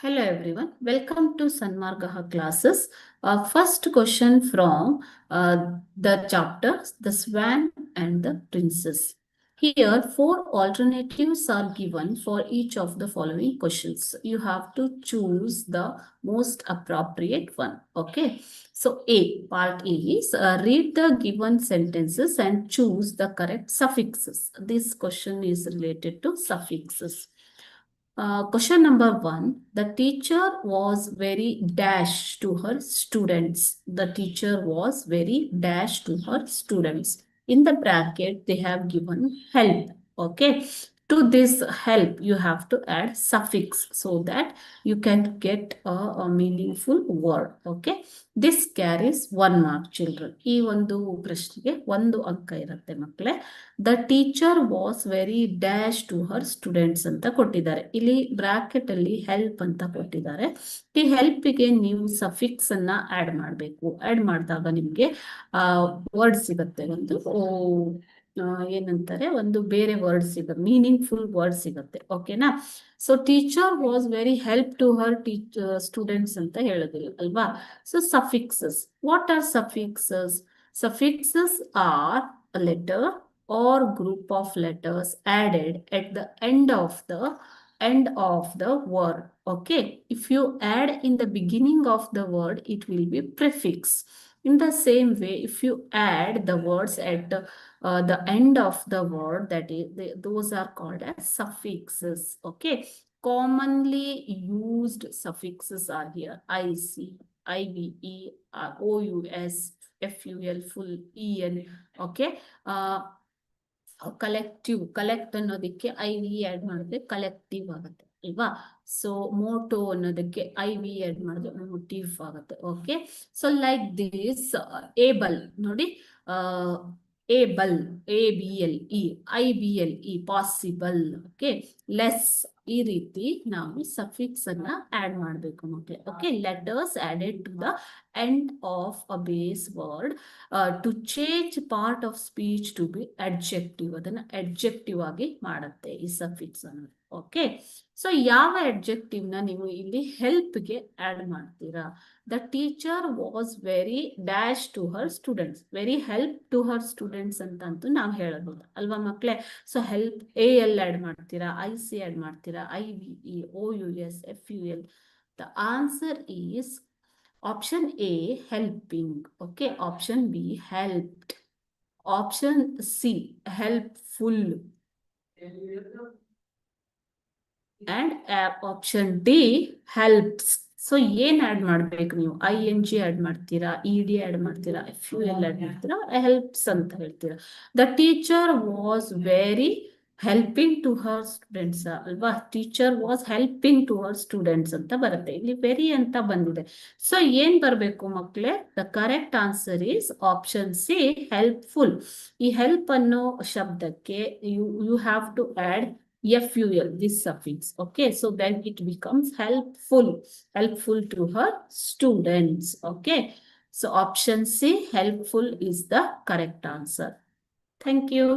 Hello everyone, welcome to Sanmargaha classes. First question from the chapter The Swan and the Princess. Here, four alternatives are given for each of the following questions. You have to choose the most appropriate one. Okay. So part A is read the given sentences and choose the correct suffixes. This question is related to suffixes. Question number 1. The teacher was very dash to her students. The teacher was very dash to her students. In the bracket, they have given help. Okay. To this help, you have to add suffix so that you can get a meaningful word. Okay. This carries 1 mark, children. ಈ ಒಂದು ಪ್ರಶ್ನೆಗೆ 1 ಅಂಕ ಇರುತ್ತೆ ಮಕ್ಕಳೇ. The teacher was very dash to her students ಅಂತ ಕೊಟ್ಟಿದ್ದಾರೆ. ಇಲ್ಲಿ bracket ಅಲ್ಲಿ ಹೆಲ್ಪ್ ಅಂತ ಕೊಟ್ಟಿದ್ದಾರೆ. ಈ ಹೆಲ್ಪ್ಗೆ ನೀವು ಸಫಿಕ್ಸ್ ಅನ್ನ ಆಡ್ ಮಾಡಬೇಕು. ಆಡ್ ಮಾಡಿದಾಗ ನಿಮ್ಗೆ ವರ್ಡ್ ಸಿಗುತ್ತೆ. ಒಂದು ಏನಂತಾರೆ, ಒಂದು ಬೇರೆ ವರ್ಡ್ ಸಿಗುತ್ತೆ, ಮೀನಿಂಗ್ಫುಲ್ ವರ್ಡ್ ಸಿಗುತ್ತೆ. ಓಕೆನಾ? So teacher was very help to her students ಅಂತ ಹೇಳೋದಿಲ್ಲ ಅಲ್ವಾ? So suffixes. What are suffixes? Suffixes are a letter or group of letters added at the end of the word. Okay, if you add in the beginning of the word, it will be prefix. In the same way, if you add the words at the end of the word, that is, those are called as suffixes. Okay, commonly used suffixes are here: IC, IVE, OUS, FUL, full, EN. Okay. Collective, collect ಅನ್ನೋದಕ್ಕೆ IV add ಮಾಡಿದ್ರೆ collective ಆಗುತ್ತೆ ಅಲ್ವಾ? So motto ಅನ್ನೋದಕ್ಕೆ IV add ಮಾಡಿದ್ರೆ motive ಆಗುತ್ತೆ. Okay, so like this able ನೋಡಿ, able, ABLE, IBLE, possible. Okay, less, ಈ ರೀತಿ ನಾವು ಸಫಿಕ್ಸ್ ಅನ್ನ ಆಡ್ ಮಾಡಬೇಕು ಮಕ್ಕಳೇ. Okay, letters added to the end of a base word to change part of speech to be adjective. ಅದನ್ನ adjective ಆಗಿ ಮಾಡುತ್ತೆ ಈ ಸಫಿಕ್ಸ್ ಅನ್ನೋದು. ಓಕೆ, ಸೊ ಯಾವ ಅಡ್ಜೆಕ್ಟಿವ್ ನ ನೀವು ಇಲ್ಲಿ ಹೆಲ್ಪ್ಗೆ ಆಡ್ ಮಾಡ್ತೀರಾ? The teacher was very dash to her students. Very help to her students ಅಂತಂತೂ ನಾವು ಹೇಳಬಹುದು ಅಲ್ವಾ ಮಕ್ಕಳೇ? ಸೊ ಹೆಲ್ಪ್ AL ಆಡ್ ಮಾಡ್ತೀರಾ, IC ಆಡ್ ಮಾಡ್ತೀರಾ, IVE, OUS, FUL. The answer is option A, helping. Okay, option B, helped. Option C, helpful. And option D, helps. So ಏನ್ add ಮಾಡ್ಬೇಕು ನೀವು? ING ಆಡ್ ಮಾಡ್ತೀರಾ, ED ಆಡ್ ಮಾಡ್ತೀರಾ, FUL add ಮಾಡ್ತೀರಾ, helps ಅಂತ ಹೇಳ್ತೀರಾ. The teacher was very helping to her students ಅಲ್ವಾ? Teacher was helping to her students ಅಂತ ಬರುತ್ತೆ. ಇಲ್ಲಿ ವೆರಿ ಅಂತ ಬಂದಿದೆ. ಸೊ ಏನ್ ಬರ್ಬೇಕು ಮಕ್ಕಳೇ? The correct answer is option C, helpful. ಈ ಹೆಲ್ಪ್ ಅನ್ನೋ ಶಬ್ದಕ್ಕೆ you have to add FUL, this suffix. Okay, so then it becomes helpful to her students. Okay, so option C, helpful, is the correct answer. Thank you.